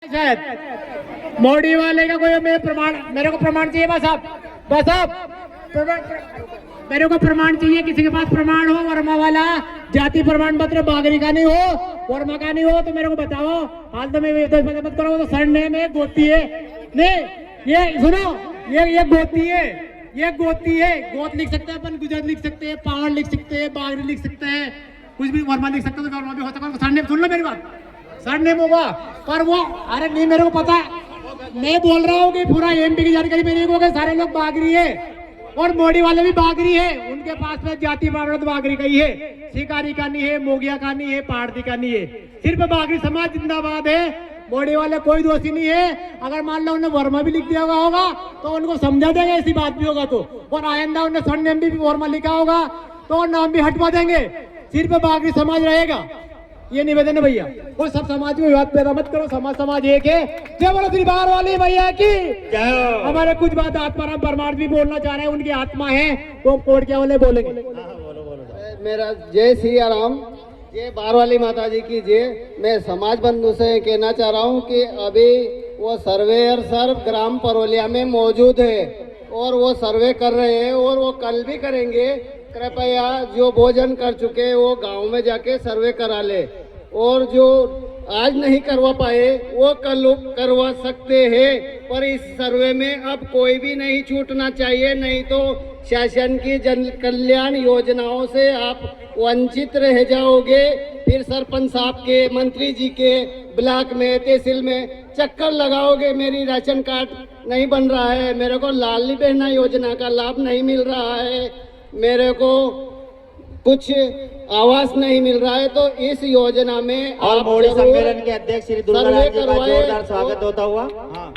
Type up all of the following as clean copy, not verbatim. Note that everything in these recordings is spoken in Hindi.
शायद मोदी वाले का कोई मेरे को प्रमाण चाहिए बस आप मेरे को प्रमाण चाहिए। किसी के पास प्रमाण हो वर्मा वाला, जाति प्रमाण पत्र बागरी का नहीं हो, वर्मा का नहीं हो तो मेरे को बताओ। हाल तो मैं मत करो तो सरनेम है गोती है नहीं, ये सुनो ये गोती है, ये गोती है। गोत लिख सकते हैं अपन, गुजरात लिख सकते हैं, पहाड़ लिख सकते हैं, बागरी लिख सकते हैं, कुछ भी वर्मा लिख सकते हो तो वर्मा भी हो सकता है। सरनेम सुन लो मेरी बात, सरनेम होगा पर वो अरे नहीं मेरे को पता है। मैं बोल रहा हूँ कि पूरा एमपी की जानकारी मेरी को सारे लोग बागरी है और मोदी वाले भी बागरी है। उनके पास में जाति प्रमाण बागरी का ही है, शिकारी का नहीं है, मोगिया का नहीं है, पहाड़ी का नहीं है, सिर्फ बागरी समाज जिंदाबाद है। मोदी वाले कोई दोषी नहीं है। अगर मान लो उन्होंने वर्मा भी लिख दिया होगा तो उनको समझा देंगे, ऐसी बात भी होगा तो। और आइंदा उन्होंने सरनेम भी वर्मा लिखा होगा तो नाम भी हटवा देंगे, सिर्फ बागरी समाज रहेगा। ये निवेदन है भैया, और सब समाज में विवाद पैदा मत करो। समाज एक है। जय बोलो श्री बाहर वाली भैया की। हमारे कुछ बात आत्माराम परमार भी बोलना चाह रहे हैं, उनकी आत्मा है तो कोर्ट क्या वाले बोलेंगे। मेरा जय सिया राम, जय बाहर वाली माता जी की जय। मैं समाज बंधु से कहना चाह रहा हूँ कि अभी वो सर्वेयर सर ग्राम परोलिया में मौजूद है और वो सर्वे कर रहे हैं और वो कल भी करेंगे। कृपया जो भोजन कर चुके हैं वो गांव में जाके सर्वे करा ले, और जो आज नहीं करवा पाए वो कल करवा सकते हैं। पर इस सर्वे में अब कोई भी नहीं छूटना चाहिए, नहीं तो शासन की जन कल्याण योजनाओं से आप वंचित रह जाओगे। फिर सरपंच साहब के, मंत्री जी के ब्लॉक में, तहसील में चक्कर लगाओगे। मेरी राशन कार्ड नहीं बन रहा है, मेरे को लाडली बहना योजना का लाभ नहीं मिल रहा है, मेरे को कुछ आवास नहीं मिल रहा है, तो इस योजना में और मोदी सम्मेलन के अध्यक्ष श्री दुर्गा जी का जोरदार स्वागत होता हुआ। हाँ,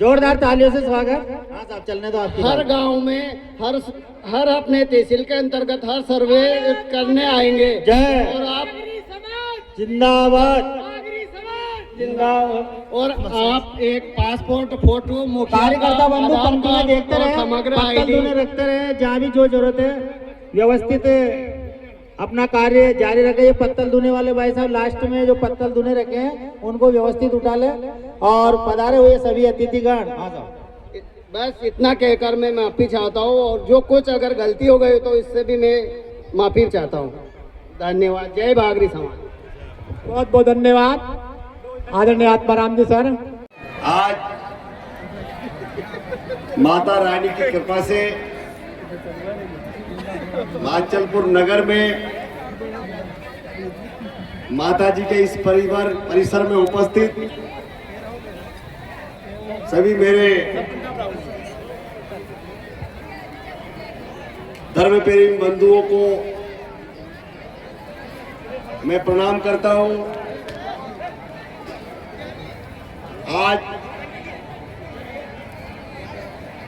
जोरदार तालियों से स्वागत। हाँ साहब चलने दो आपकी। हर गांव में हर अपने तहसील के अंतर्गत हर सर्वे करने आएंगे। जय और आप जिंदाबाद जिंदाबाद। और आप एक पासपोर्ट फोटो कार्यकर्ता बंधु पंक्ति में देखते रहे, समग्र पत्तल आईडी धुने रखते रहे। जहाँ भी जो जरूरत है व्यवस्थित अपना कार्य जारी रखे। ये पत्तल धुने वाले भाई साहब लास्ट में जो पत्तल धुने रखे हैं उनको व्यवस्थित उठा ले। और पधारे हुए सभी अतिथिगण, बस इतना कहकर मैं माफी चाहता हूँ, और जो कुछ अगर गलती हो गई तो इससे भी मैं माफी चाहता हूँ। धन्यवाद। जय बागरी समाज। बहुत बहुत धन्यवाद आदरणीय आत्माराम जी सर। आज माता रानी की कृपा से माचलपुर नगर में माता जी के इस परिसर में उपस्थित सभी मेरे धर्म प्रेमी बंधुओं को मैं प्रणाम करता हूं। आज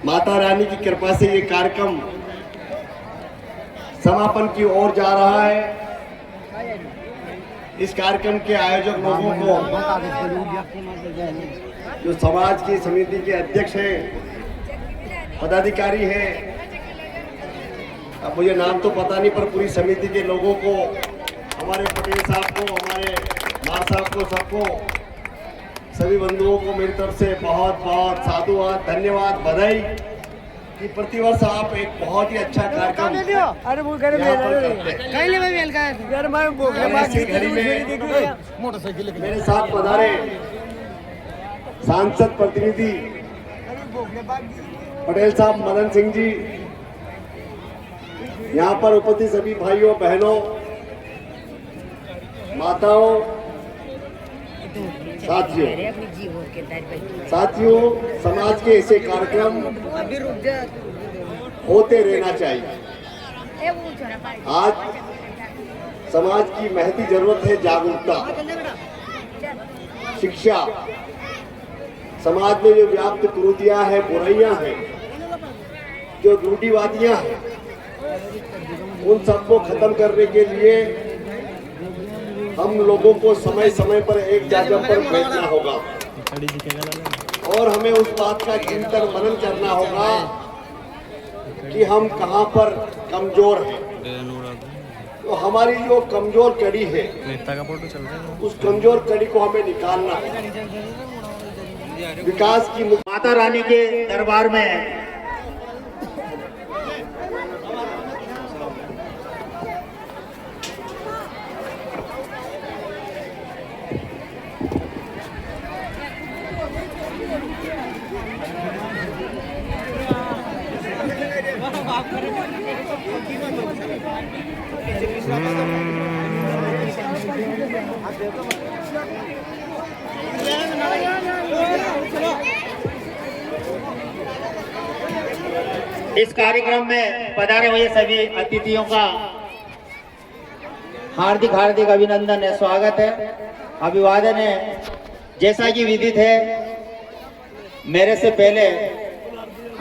माता रानी की कृपा से ये कार्यक्रम समापन की ओर जा रहा है। इस कार्यक्रम के आयोजक लोगों को, जो समाज की समिति के अध्यक्ष हैं, पदाधिकारी हैं, अब मुझे नाम तो पता नहीं, पर पूरी समिति के लोगों को, हमारे पटेल साहब को, हमारे मार साहब को, सबको, सभी बंधुओं को मेरी तरफ से बहुत बहुत साधुवाद, धन्यवाद, बधाई कि प्रतिवर्ष आप एक बहुत ही अच्छा कार्यक्रम मेरे साथ पधारे सांसद प्रतिनिधि पटेल साहब मदन सिंह जी, यहाँ पर उपस्थित सभी भाइयों बहनों, माताओं, साथियों, समाज के ऐसे कार्यक्रम होते रहना चाहिए। आज समाज की महती जरूरत है जागरूकता, शिक्षा। समाज में जो व्याप्त कुरीतियां हैं, बुराइयां हैं, जो रूढ़िवादियां हैं, उन सबको खत्म करने के लिए हम लोगों को समय समय पर एक जगह पर बैठना होगा और हमें उस बात का चिंतन मनन करना होगा कि हम कहां पर कमजोर हैं। तो हमारी जो कमजोर कड़ी है, उस कमजोर कड़ी को हमें निकालना है। विकास की माता रानी के दरबार में इस कार्यक्रम में पधारे हुए सभी अतिथियों का हार्दिक हार्दिक अभिनंदन है, स्वागत है, अभिवादन है। जैसा कि विदित है, मेरे से पहले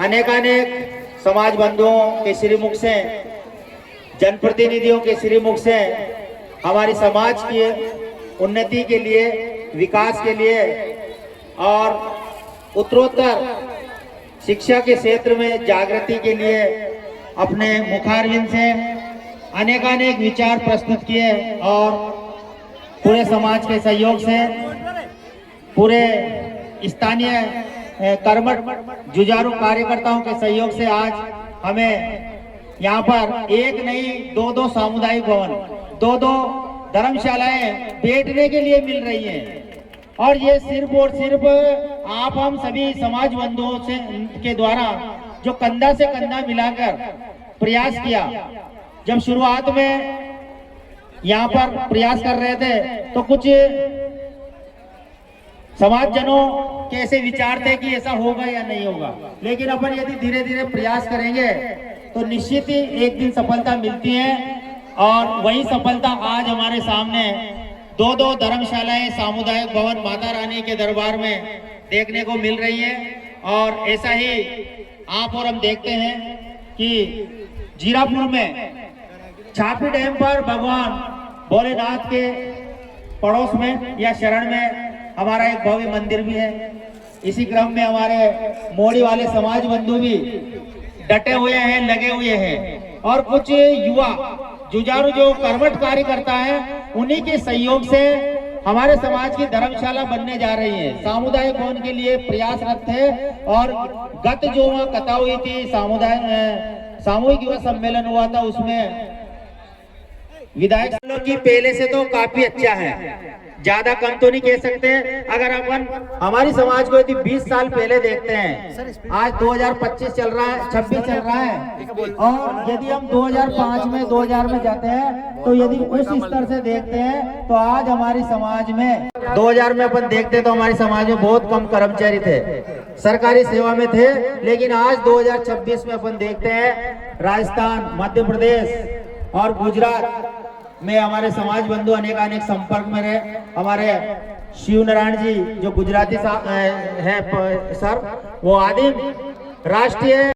अनेकानेक समाज बंधुओं के श्रीमुख से, जनप्रतिनिधियों के श्रीमुख से हमारी समाज की उन्नति के लिए, विकास के लिए और उत्तरोत्तर शिक्षा के क्षेत्र में जागृति के लिए अपने मुखारविंद से अनेकानेक विचार प्रस्तुत किए और पूरे समाज के सहयोग से, पूरे स्थानीय कर्मठ जुझारू कार्यकर्ताओं के सहयोग से आज हमें यहाँ पर एक नहीं दो सामुदायिक भवन, दो धर्मशालाएं बैठने के लिए मिल रही हैं। और ये सिर्फ और सिर्फ आप हम सभी समाज बंधुओं से के द्वारा जो कंधा से कंधा मिलाकर प्रयास किया। जब शुरुआत में यहाँ पर प्रयास कर रहे थे तो कुछ समाजजनों के ऐसे विचार थे कि ऐसा होगा या नहीं होगा, लेकिन अपन यदि धीरे धीरे प्रयास करेंगे तो निश्चित ही एक दिन सफलता मिलती है। और वही सफलता आज हमारे सामने दो धर्मशालाएं, सामुदायिक भवन माता रानी के दरबार में देखने को मिल रही है। और ऐसा ही आप और हम देखते हैं कि जीरापुर में छापी डैम पर भगवान भोलेनाथ के पड़ोस में या शरण में हमारा एक भव्य मंदिर भी है। इसी क्रम में हमारे मोड़ी वाले समाज बंधु भी डटे हुए हैं, लगे हुए हैं। और कुछ युवा जुझारू जो कर्मठ कार्य करता है, उन्हीं के सहयोग से हमारे समाज की धर्मशाला बनने जा रही है। सामुदायिक भवन के लिए प्रयासरत थे और गत जो वहाँ कथा हुई थी, सामूहिक युवा सम्मेलन हुआ था, उसमें विधायक की पहले से तो काफी अच्छा है, ज्यादा कम तो नहीं कह सकते। अगर अपन हमारी समाज को यदि 20 साल पहले देखते हैं, आज 2025 चल रहा है, 26 चल रहा है, और यदि हम 2005 में 2000 में जाते हैं तो यदि उस स्तर से देखते हैं तो आज हमारी समाज में 2000 में अपन देखते तो हमारी समाज में बहुत कम कर्मचारी थे, सरकारी सेवा में थे। लेकिन आज 2026 में अपन देखते हैं राजस्थान, मध्य प्रदेश और गुजरात में हमारे समाज बंधु अनेक संपर्क में रहे। हमारे शिव नारायण जी जो गुजराती है सर, वो आदिम राष्ट्रीय